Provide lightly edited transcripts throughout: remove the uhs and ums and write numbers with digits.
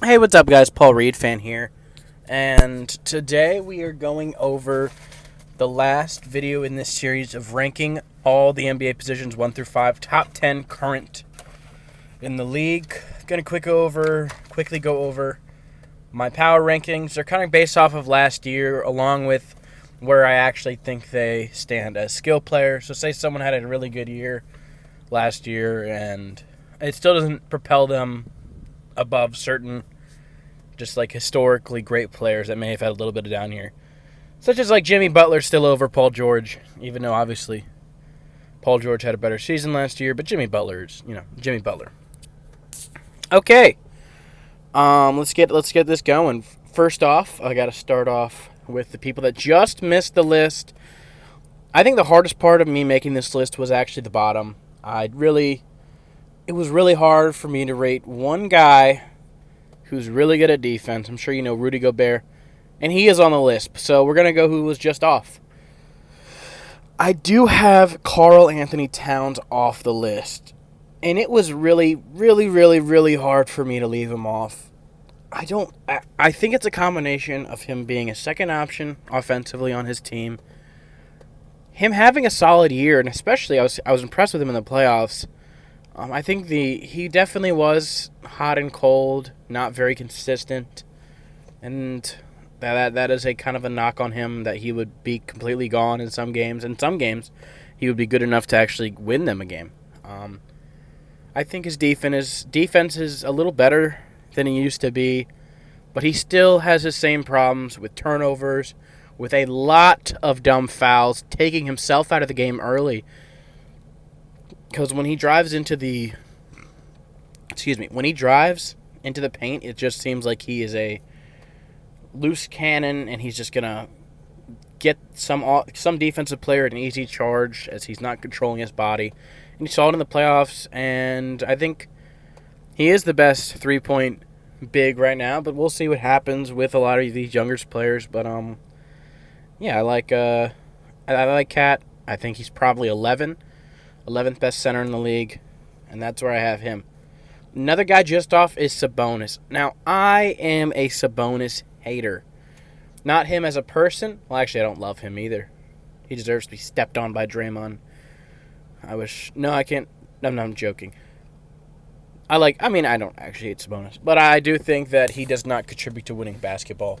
Hey, what's up, guys? Paul Reed fan here, and today we are going over the last video in this series of ranking all the NBA positions 1 through 5, top 10 current in the league. Gonna quickly go over my power rankings. They're kind of based off of last year, along with where I actually think they stand as skill players. So, say someone had a really good year last year, and it still doesn't propel them above certain just like historically great players that may have had a little bit of down here. Such as like Jimmy Butler still over Paul George, even though obviously Paul George had a better season last year, but Jimmy Butler's, Jimmy Butler. Okay. Let's get this going. First off, I got to start off with the people that just missed the list. I think the hardest part of me making this list was actually the bottom. It was really hard for me to rate one guy who's really good at defense. I'm sure you know Rudy Gobert, and he is on the list. So we're going to go who was just off. I do have Karl Anthony Towns off the list, and it was really, really, really, really hard for me to leave him off. I think it's a combination of him being a second option offensively on his team, him having a solid year, and especially I was impressed with him in the playoffs. I think he definitely was hot and cold, not very consistent, and that is a kind of a knock on him, that he would be completely gone in some games. In some games, he would be good enough to actually win them a game. I think his defense is a little better than he used to be, but he still has the same problems with turnovers, with a lot of dumb fouls, taking himself out of the game early. Because when he drives into the paint, it just seems like he is a loose cannon, and he's just gonna get some defensive player an easy charge, as he's not controlling his body. And you saw it in the playoffs, and I think he is the best 3-point big right now. But we'll see what happens with a lot of these younger players. But yeah, I like Cat. I think he's probably 11th best center in the league, and that's where I have him. Another guy just off is Sabonis. Now, I am a Sabonis hater. Not him as a person. Well, actually, I don't love him either. He deserves to be stepped on by Draymond. I can't. I'm joking. I don't actually hate Sabonis, but I do think that he does not contribute to winning basketball.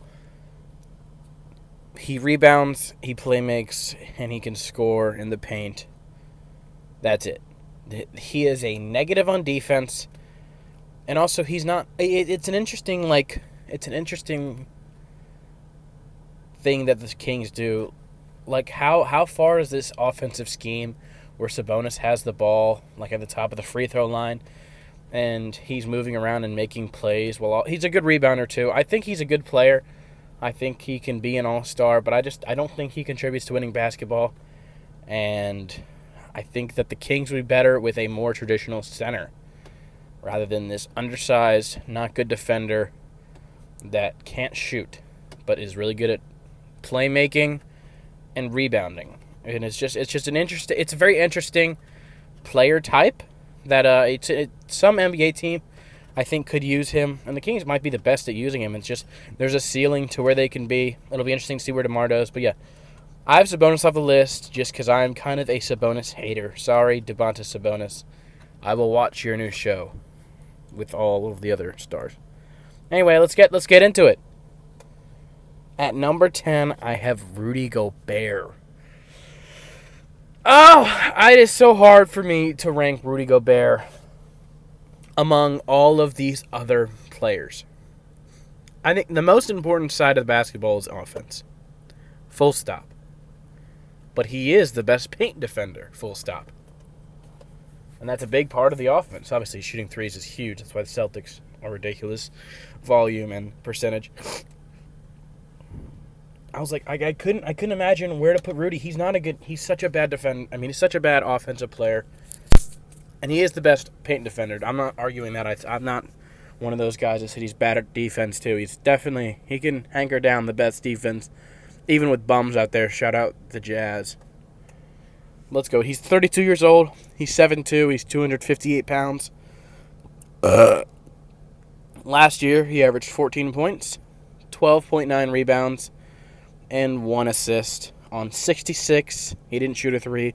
He rebounds, he playmakes, and he can score in the paint. That's it. He is a negative on defense, and also he's not. It's an interesting thing that the Kings do. Like how far is this offensive scheme where Sabonis has the ball like at the top of the free throw line, and he's moving around and making plays? Well, he's a good rebounder too. I think he's a good player. I think he can be an all-star, but I don't think he contributes to winning basketball, and I think that the Kings would be better with a more traditional center rather than this undersized, not good defender that can't shoot but is really good at playmaking and rebounding. And it's just it's a very interesting player type that some NBA team I think could use him, and the Kings might be the best at using him. It's just there's a ceiling to where they can be. It'll be interesting to see where DeMar does, but yeah. I have Sabonis off the list just because I'm kind of a Sabonis hater. Sorry, Domantas Sabonis. I will watch your new show with all of the other stars. Anyway, let's get into it. At number 10, I have Rudy Gobert. Oh, it is so hard for me to rank Rudy Gobert among all of these other players. I think the most important side of the basketball is offense. Full stop. But he is the best paint defender, full stop. And that's a big part of the offense. Obviously, shooting threes is huge. That's why the Celtics are ridiculous volume and percentage. I was like, I couldn't imagine where to put Rudy. He's such a bad defender. He's such a bad offensive player. And he is the best paint defender. I'm not arguing that. I'm not one of those guys that said he's bad at defense, too. He can hanker down the best defense, even with bums out there. Shout out the Jazz. Let's go. He's 32 years old. He's 7'2". He's 258 pounds. Last year, he averaged 14 points, 12.9 rebounds, and 1 assist on 66. He didn't shoot a 3,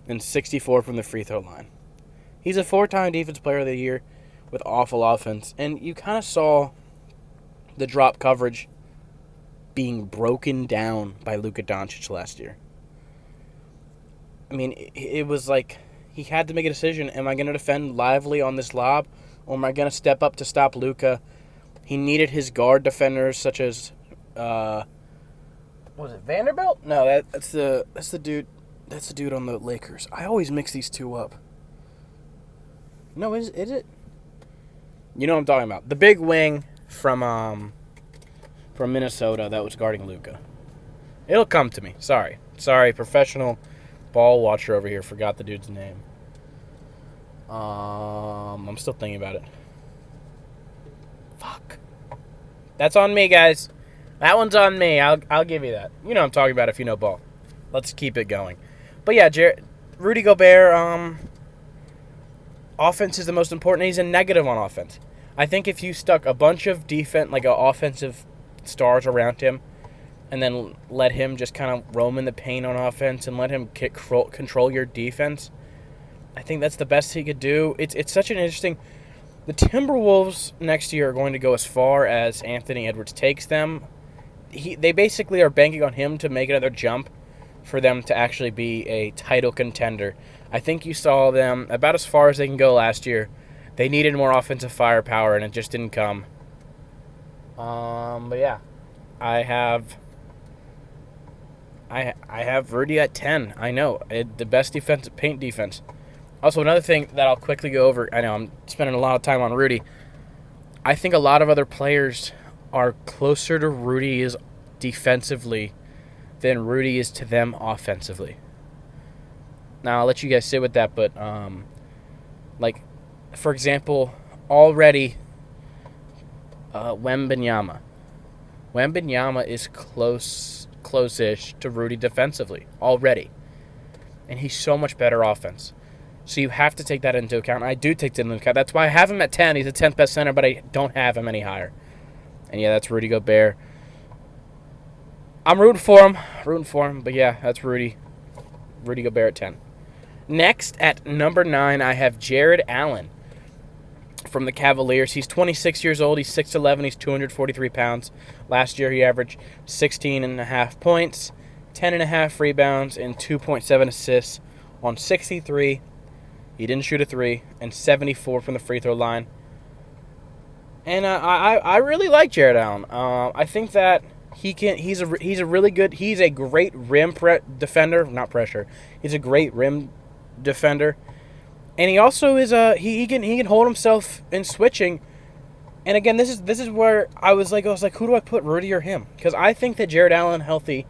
and 64 from the free throw line. He's a 4-time Defensive Player of the Year with awful offense, and you kind of saw the drop coverage being broken down by Luka Doncic last year. I mean, it was like he had to make a decision. Am I going to defend Lively on this lob, or am I going to step up to stop Luka? He needed his guard defenders, such as, was it Vanderbilt? No, that's the dude. That's the dude on the Lakers. I always mix these two up. No, is it? You know what I'm talking about. The big wing from Minnesota that was guarding Luka. It'll come to me. Sorry, professional ball watcher over here. Forgot the dude's name. I'm still thinking about it. Fuck. That's on me, guys. That one's on me. I'll give you that. You know what I'm talking about if you know ball. Let's keep it going. But yeah, Rudy Gobert, offense is the most important. He's a negative on offense. I think if you stuck a bunch of offensive stars around him and then let him just kind of roam in the paint on offense and let him control your defense, I think that's the best he could do. It's such an interesting... The Timberwolves next year are going to go as far as Anthony Edwards takes them. They basically are banking on him to make another jump for them to actually be a title contender. I think you saw them about as far as they can go last year. They needed more offensive firepower, and it just didn't come. But yeah, I have Rudy at 10. I know, the best paint defense. Also, another thing that I'll quickly go over, I know I'm spending a lot of time on Rudy. I think a lot of other players are closer to Rudy is defensively than Rudy is to them offensively. Now, I'll let you guys sit with that, but, for example, already Wembanyama. Wembanyama is close-ish to Rudy defensively already. And he's so much better offense. So you have to take that into account. I do take that into account. That's why I have him at 10. He's the 10th best center, but I don't have him any higher. And yeah, that's Rudy Gobert. I'm rooting for him. But yeah, that's Rudy Gobert at 10. Next, at number 9, I have Jared Allen from the Cavaliers. He's 26 years old. He's 6'11". He's 243 pounds. Last year, he averaged 16.5 points, 10.5 rebounds, and 2.7 assists on 63. He didn't shoot a 3, and 74 from the free throw line. And I really like Jared Allen. I think that he's a great rim defender, not pressure. He's a great rim defender, and he also is he can hold himself in switching. And again, this is where I was like, who do I put, Rudy or him? Because I think that Jared Allen healthy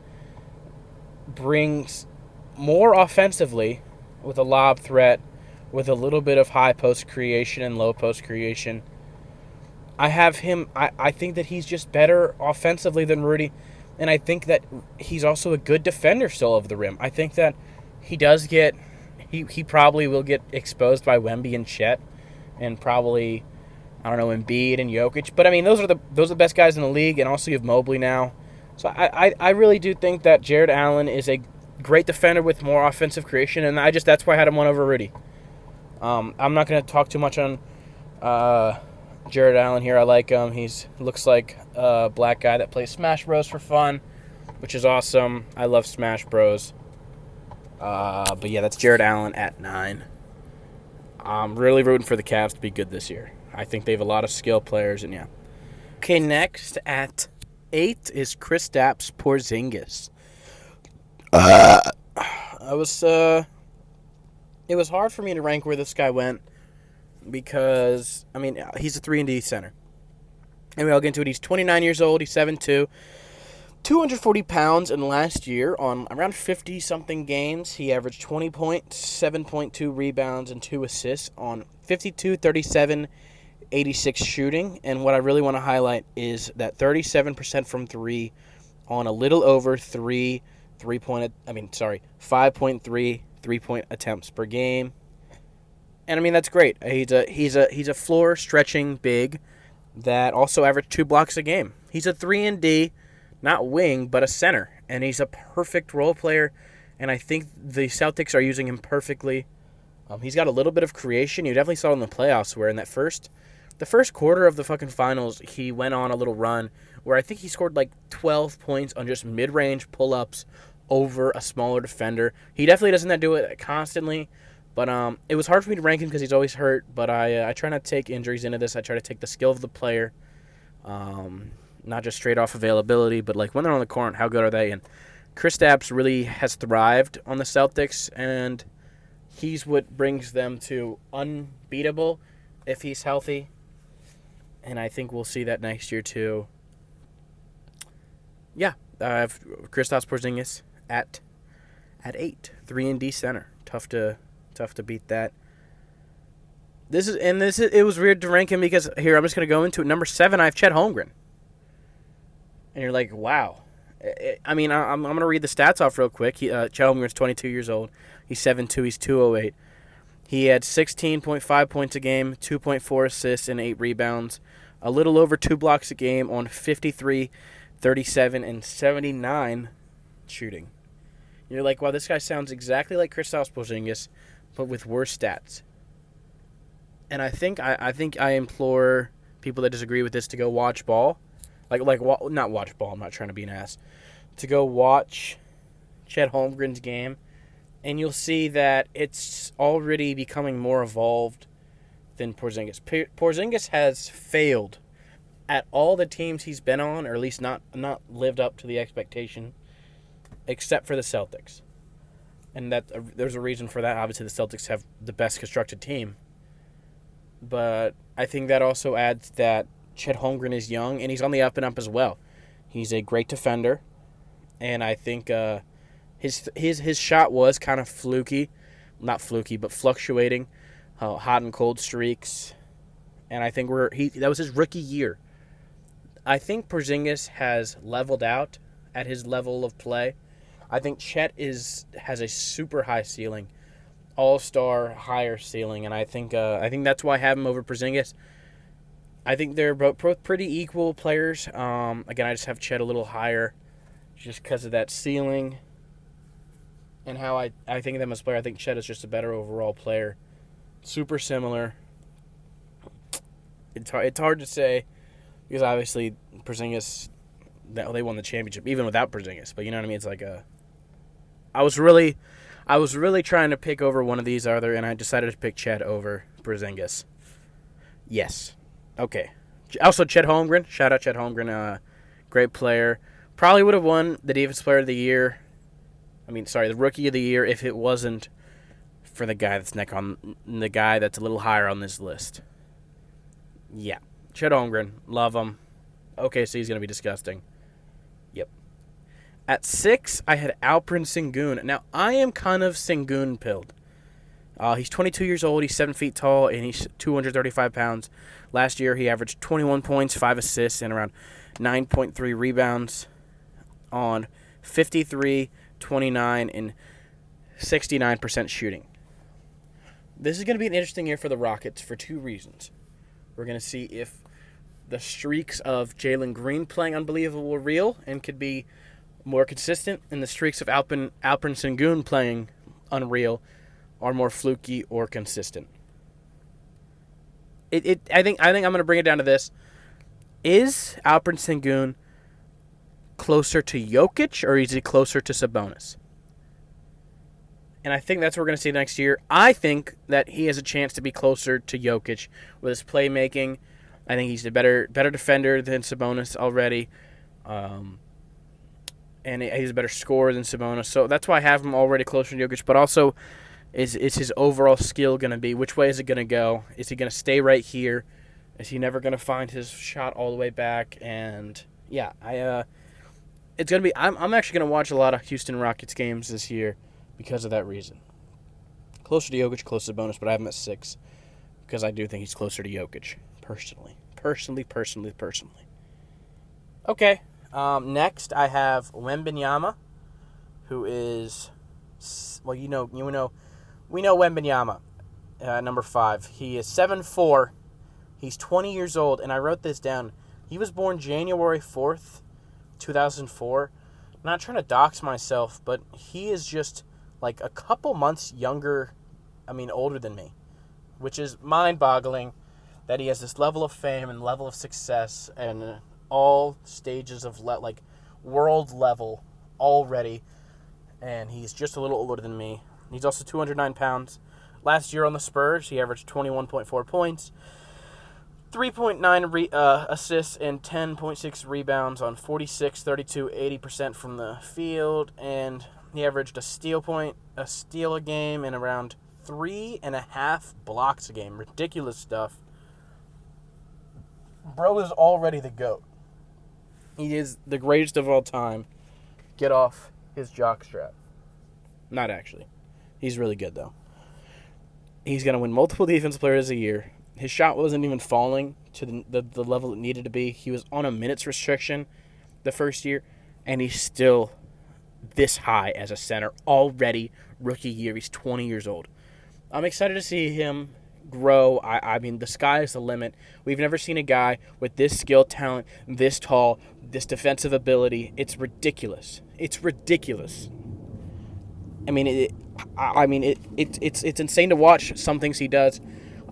brings more offensively with a lob threat, with a little bit of high post creation and low post creation. I have him. I think that he's just better offensively than Rudy, and I think that he's also a good defender still of the rim. I think that he does get. He probably will get exposed by Wemby and Chet, and probably, I don't know, Embiid and Jokic. But I mean, those are the best guys in the league, and also you have Mobley now. So I really do think that Jared Allen is a great defender with more offensive creation, and that's why I had him one over Rudy. I'm not going to talk too much on Jared Allen here. I like him. Looks like a black guy that plays Smash Bros for fun, which is awesome. I love Smash Bros. But yeah, that's Jared Allen at 9. I'm really rooting for the Cavs to be good this year. I think they have a lot of skill players, and yeah. Okay, next at 8 is Kristaps Porzingis. It was hard for me to rank where this guy went because, I mean, he's a 3-and-D center. Anyway, I'll get into it. He's 29 years old. He's 7'2", 240 pounds, and last year, on around 50-something games, he averaged 20 points, 7.2 rebounds, and 2 assists on 52, 37, 86 shooting. And what I really want to highlight is that 37% from 3 on a little over 5.3 3-point attempts per game. And I mean, that's great. He's a floor stretching big, that also averaged 2 blocks a game. He's a 3-and-D, not wing, but a center, and he's a perfect role player, and I think the Celtics are using him perfectly. He's got a little bit of creation. You definitely saw it in the playoffs where in the first quarter of the fucking finals, he went on a little run where I think he scored like 12 points on just mid-range pull-ups over a smaller defender. He definitely doesn't do it constantly, but it was hard for me to rank him because he's always hurt, but I try not to take injuries into this. I try to take the skill of the player, not just straight off availability, but like when they're on the court, how good are they? And Kristaps really has thrived on the Celtics, and he's what brings them to unbeatable if he's healthy. And I think we'll see that next year too. Yeah, I have Kristaps Porzingis at 8, 3-and-D center. Tough to beat that. It was weird to rank him because here I'm just gonna go into it. Number 7, I have Chet Holmgren, and you're like, wow. I'm gonna read the stats off real quick. Chet Holmgren's 22 years old. He's 7'2". He's 208. He had 16.5 points a game, 2.4 assists, and 8 rebounds. A little over 2 blocks a game on 53, 37, and 79 shooting. You're like, wow, this guy sounds exactly like Kristaps Porzingis, but with worse stats. And I think I implore people that disagree with this to go watch ball. Not watch ball, I'm not trying to be an ass. To go watch Chet Holmgren's game, and you'll see that it's already becoming more evolved than Porzingis. Porzingis has failed at all the teams he's been on, or at least not lived up to the expectation, except for the Celtics. And that there's a reason for that. Obviously, the Celtics have the best constructed team. But I think that also adds that Chet Holmgren is young, and he's on the up and up as well. He's a great defender, and I think his shot was kind of fluky. Not fluky, but fluctuating. Hot and cold streaks. And I think that was his rookie year. I think Porzingis has leveled out at his level of play. I think Chet has a super high ceiling, all-star higher ceiling, and I think that's why I have him over Porzingis. I think they're both pretty equal players. Again, I just have Chet a little higher, just because of that ceiling, and how I think of them as a player. I think Chet is just a better overall player. Super similar. It's hard to say because obviously Porzingis, they won the championship even without Porzingis. But you know what I mean? It's like I was really trying to pick over one of these other, and I decided to pick Chet over Porzingis. Yes. Okay. Also, Chet Holmgren. Shout out Chet Holmgren. Great player. Probably would have won the Defensive Player of the Year. The Rookie of the Year if it wasn't for the guy that's a little higher on this list. Yeah. Chet Holmgren. Love him. OKC is going to be disgusting. Yep. At 6, I had Alperen Sengun. Now, I am kind of Sengun-pilled. He's 22 years old. He's 7 feet tall, and he's 235 pounds. Last year, he averaged 21 points, 5 assists, and around 9.3 rebounds on 53, 29, and 69% shooting. This is going to be an interesting year for the Rockets for 2 reasons. We're going to see if the streaks of Jalen Green playing unbelievable are real and could be more consistent, and the streaks of Alperen Sengun playing unreal are more fluky or consistent. I think I'm going to bring it down to this. Is Alperen Sengun closer to Jokic, or is he closer to Sabonis? And I think that's what we're going to see next year. I think that he has a chance to be closer to Jokic with his playmaking. I think he's a better defender than Sabonis already. And he's a better scorer than Sabonis. So that's why I have him already closer to Jokic. But also, is his overall skill going to be? Which way is it going to go? Is he going to stay right here? Is he never going to find his shot all the way back? And, yeah, it's going to be – I'm actually going to watch a lot of Houston Rockets games this year because of that reason. Closer to Jokic, closer to Sabonis, but I have him at 6 because I do think he's closer to Jokic, personally. Personally. Okay. Next, I have Wembanyama, who is, well, we know Wembanyama, number 5. He is 7'4", He's 20 years old, and I wrote this down. He was born January 4th, 2004. I'm not trying to dox myself, but he is just like a couple months older than me, which is mind-boggling that he has this level of fame and level of success and all stages of world level already, and he's just a little older than me. He's also 209 pounds. Last year on the Spurs, he averaged 21.4 points, 3.9 assists, and 10.6 rebounds on 46, 32, 80% from the field, and he averaged a steal a game, and around 3.5 blocks a game. Ridiculous stuff. Bro is already the GOAT. He is the greatest of all time. Get off his jockstrap. Not actually. He's really good, though. He's going to win multiple Defensive Players of the Year. His shot wasn't even falling to the level it needed to be. He was on a minutes restriction the first year, and he's still this high as a center already. Rookie year. He's 20 years old. I'm excited to see him grow. I mean, the sky is the limit. We've never seen a guy with this skill, talent, this tall, this defensive ability. It's ridiculous. It's ridiculous. I mean, it's insane to watch some things he does.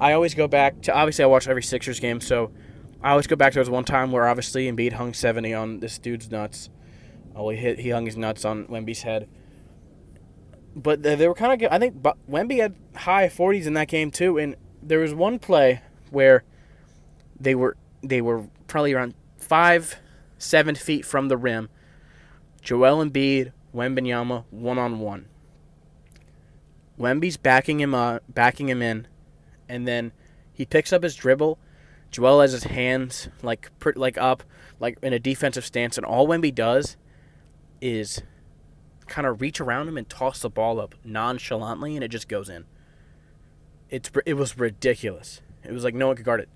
I always go back to, obviously I watch every Sixers game, so I always go back to there was one time where obviously Embiid hung 70 on this dude's nuts. Oh, he hung his nuts on Wemby's head. But they were kind of good. I think Wemby had high 40s in that game too, and there was one play where they were probably around 5-7 feet from the rim. Joel Embiid, Wembanyama, 1-on-1. Wemby's backing him in, and then he picks up his dribble. Joel has his hands up, like in a defensive stance, and all Wemby does is kind of reach around him and toss the ball up nonchalantly, and it just goes in. It was ridiculous. It was like no one could guard it.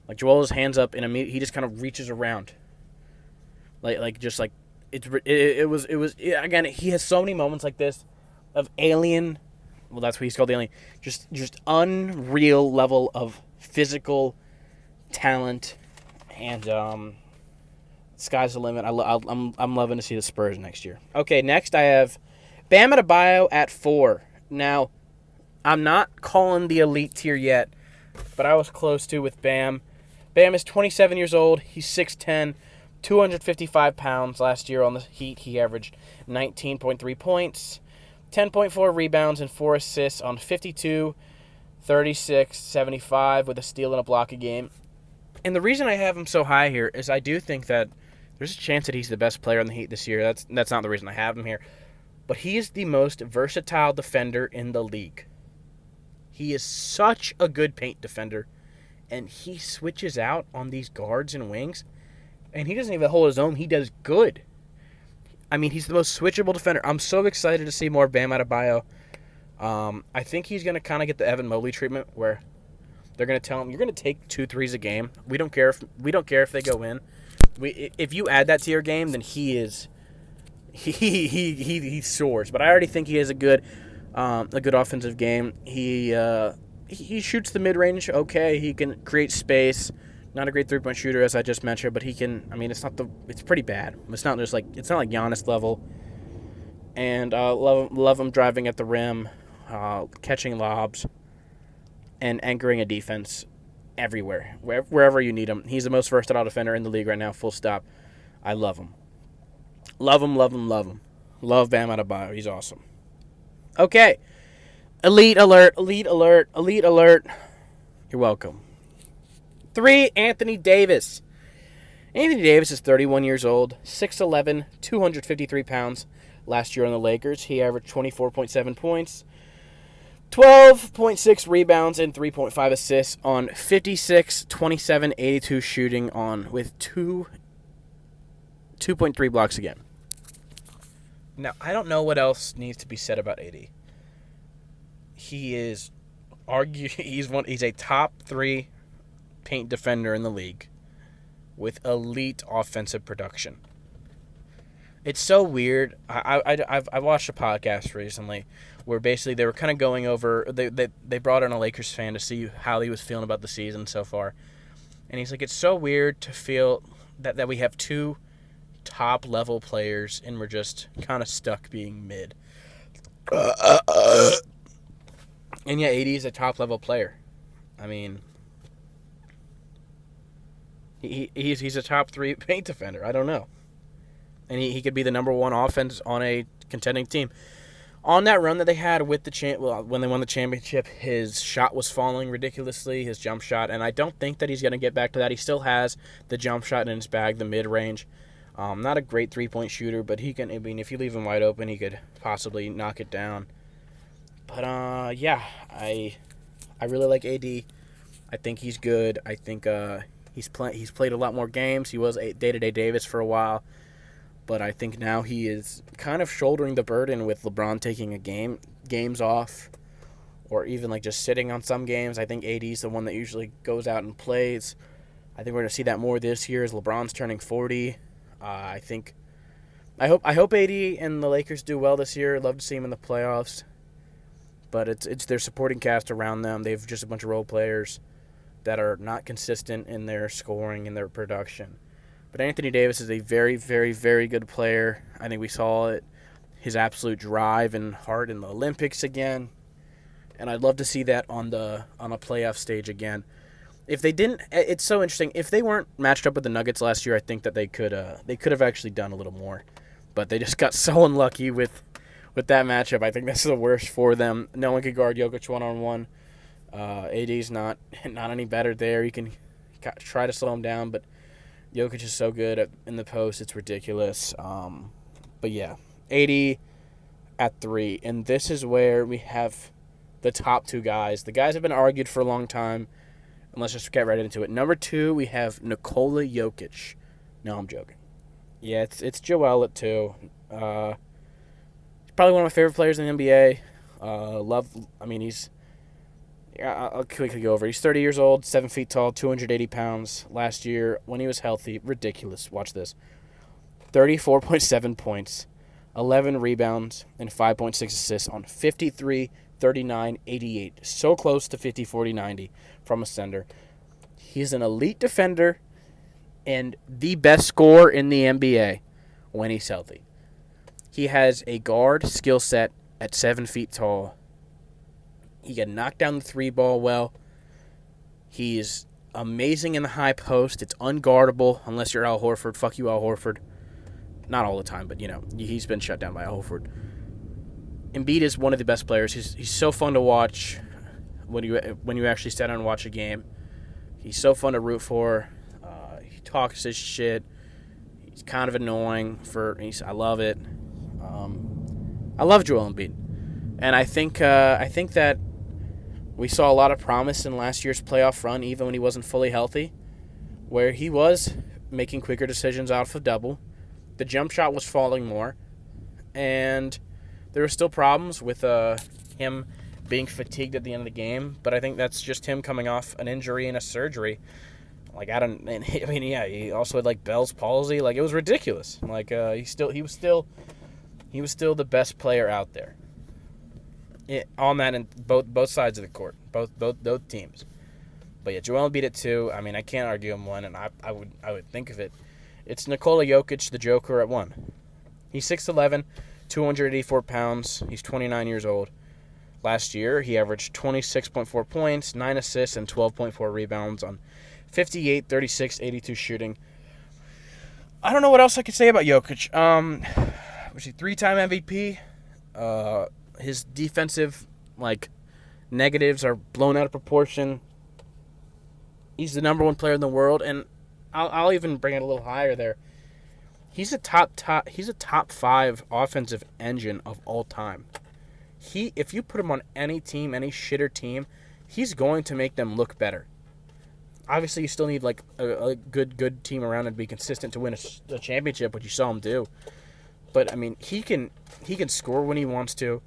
Like Joel has his hands up, and he just kind of reaches around. It was again. He has so many moments like this of alien. Well, that's what he's called, the alien. Just unreal level of physical talent, and sky's the limit. I'm loving to see the Spurs next year. Okay, next I have Bam Adebayo at 4. Now, I'm not calling the elite tier yet, but I was close to with Bam. Bam is 27 years old. He's 6'10", 255 pounds. Last year on the Heat, he averaged 19.3 points, 10.4 rebounds, and 4 assists on 52, 36, 75 with a steal and a block a game. And the reason I have him so high here is I do think that there's a chance that he's the best player on the Heat this year. That's not the reason I have him here. But he is the most versatile defender in the league. He is such a good paint defender, and he switches out on these guards and wings, and he doesn't even hold his own. He does good. I mean, he's the most switchable defender. I'm so excited to see more Bam Adebayo. I think he's going to kind of get the Evan Mobley treatment where they're going to tell him, you're going to take 2 threes a game. We don't care if they go in. If you add that to your game, then he soars. But I already think he has a good offensive game. He shoots the mid range okay. He can create space. Not a great 3-point shooter, as I just mentioned, but he can. I mean, it's pretty bad. It's not like Giannis level. And love him driving at the rim, catching lobs, and anchoring a defense everywhere, wherever you need him. He's the most versatile defender in the league right now, full stop. I love him. Love him, love him, love him. Love Bam Adebayo. He's awesome. Okay. Elite alert, elite alert, elite alert. You're welcome. 3, Anthony Davis. Anthony Davis is 31 years old, 6'11", 253 pounds. Last year on the Lakers, he averaged 24.7 points, 12.6 rebounds, and 3.5 assists on 56, 27, 82 shooting with 2.3 blocks a game. Now, I don't know what else needs to be said about AD. He's a top 3 paint defender in the league with elite offensive production. It's so weird. I watched a podcast recently where basically they were kind of going over. They brought in a Lakers fan to see how he was feeling about the season so far, And he's like, it's so weird to feel that we have two top-level players and we're just kind of stuck being mid. And yeah, AD is a top-level player. I mean, he's a top 3 paint defender. I don't know. And he could be the number 1 offense on a contending team. On that run that they had with when they won the championship, his shot was falling ridiculously, his jump shot, and I don't think that he's going to get back to that. He still has the jump shot in his bag, the mid-range. Not a great three-point shooter, but he can. I mean, if you leave him wide open, he could possibly knock it down. But yeah, I really like AD. I think he's good. I think he's played a lot more games. He was a day-to-day Davis for a while. But I think now he is kind of shouldering the burden with LeBron taking games off, or even like just sitting on some games. I think AD's the one that usually goes out and plays. I think we're going to see that more this year as LeBron's turning 40. I hope AD and the Lakers do well this year. I'd love to see him in the playoffs. But it's their supporting cast around them. They have just a bunch of role players that are not consistent in their scoring and their production. But Anthony Davis is a very, very, very good player. I think we saw it, his absolute drive and heart in the Olympics again. And I'd love to see that on a playoff stage again. If they didn't, it's so interesting. If they weren't matched up with the Nuggets last year, I think that they could have actually done a little more. But they just got so unlucky with that matchup. I think that's the worst for them. No one could guard Jokic one-on-one. AD's not any better there. You can try to slow him down, but Jokic is so good in the post, it's ridiculous. But yeah, AD at 3. And this is where we have the top 2 guys. The guys have been argued for a long time, and let's just get right into it. Number 2, we have Nikola Jokic. No, I'm joking. Yeah, it's Joel at 2. He's probably one of my favorite players in the NBA. I'll quickly go over. He's 30 years old, 7 feet tall, 280 pounds. Last year, when he was healthy, ridiculous. Watch this. 34.7 points, 11 rebounds, and 5.6 assists on 53, 39, 88. So close to 50, 40, 90 from a center. He's an elite defender and the best scorer in the NBA when he's healthy. He has a guard skill set at 7 feet tall. He can knock down the 3 ball well. He's amazing in the high post. It's unguardable unless you're Al Horford. Fuck you, Al Horford. Not all the time, but, he's been shut down by Al Horford. Embiid is one of the best players. He's so fun to watch when you actually sit down and watch a game. He's so fun to root for. He talks his shit. He's kind of annoying. I love it. I love Joel Embiid. And I think that we saw a lot of promise in last year's playoff run, even when he wasn't fully healthy, where he was making quicker decisions out of double. The jump shot was falling more, and there were still problems with him being fatigued at the end of the game. But I think that's just him coming off an injury and a surgery. He also had Bell's palsy. It was ridiculous. He was still the best player out there. On that in both sides of the court, both teams. But yeah, Joel Embiid at 2. I mean, I can't argue him 1, and I would think of it. It's Nikola Jokic, the Joker, at 1. He's 6'11", 284 pounds. He's 29 years old. Last year, he averaged 26.4 points, 9 assists, and 12.4 rebounds on 58, 36, 82 shooting. I don't know what else I could say about Jokic. Was he 3-time MVP? His defensive, negatives are blown out of proportion. He's the number 1 player in the world, and I'll even bring it a little higher there. He's a top 5 offensive engine of all time. If you put him on any team, any shitter team, he's going to make them look better. Obviously, you still need a good team around and be consistent to win a championship, which you saw him do. But I mean, he can score when he wants to.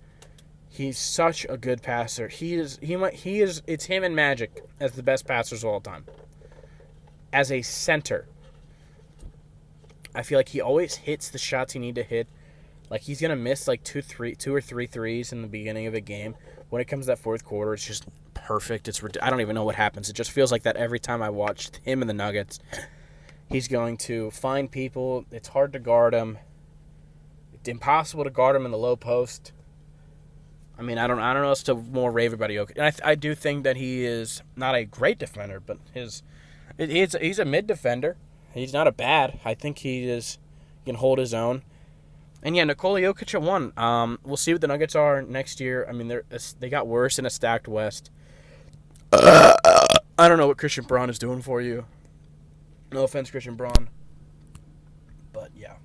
He's such a good passer. It's him and Magic as the best passers of all time. As a center, I feel like he always hits the shots he need to hit. He's gonna miss two or three threes in the beginning of a game. When it comes to that fourth quarter, it's just perfect. I don't even know what happens. It just feels like that every time I watch him and the Nuggets. He's going to find people. It's hard to guard him. It's impossible to guard him in the low post. I mean, I don't know as to more rave about Jokic. And I do think that he is not a great defender, but he's a mid defender. He's not a bad. I think he can hold his own. And yeah, Nikola Jokic at 1. We'll see what the Nuggets are next year. I mean, they got worse in a stacked West. I don't know what Christian Braun is doing for you. No offense, Christian Braun. But yeah.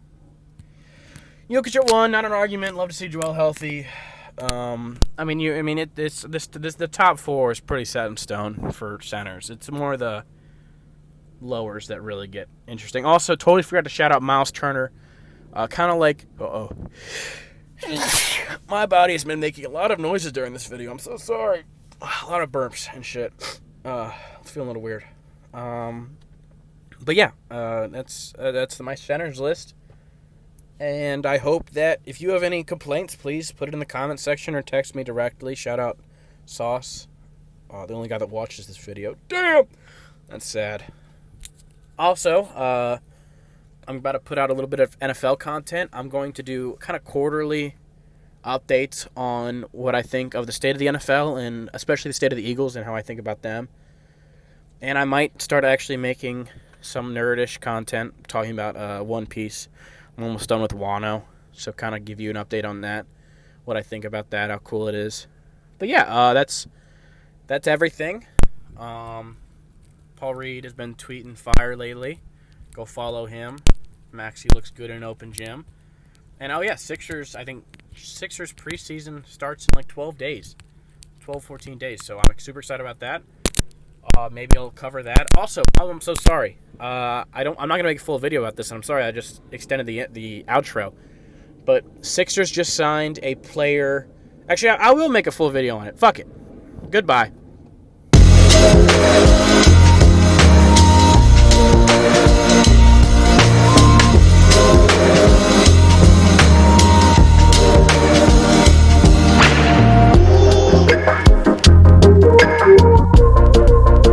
Jokic at 1, not an argument. Love to see Joel healthy. The top 4 is pretty set in stone for centers. It's more the lowers that really get interesting. Also, totally forgot to shout out Miles Turner. Kind of like, my body has been making a lot of noises during this video. I'm so sorry. A lot of burps and shit. I'm feeling a little weird. But yeah, that's my centers list. And I hope that if you have any complaints, please put it in the comment section or text me directly. Shout out Sauce, the only guy that watches this video. Damn! That's sad. Also, I'm about to put out a little bit of NFL content. I'm going to do kind of quarterly updates on what I think of the state of the NFL and especially the state of the Eagles and how I think about them. And I might start actually making some nerdish content talking about One Piece. I'm almost done with Wano, so kind of give you an update on that, what I think about that, how cool it is. But yeah, that's everything. Paul Reed has been tweeting fire lately. Go follow him. Maxey looks good in an open gym. And Sixers preseason starts in like 12 days. 12, 14 days. So I'm super excited about that. Maybe I'll cover that. Also, I'm so sorry. I'm not gonna make a full video about this, and I'm sorry I just extended the outro. But Sixers just signed a player. Actually, I will make a full video on it. Fuck it. Goodbye.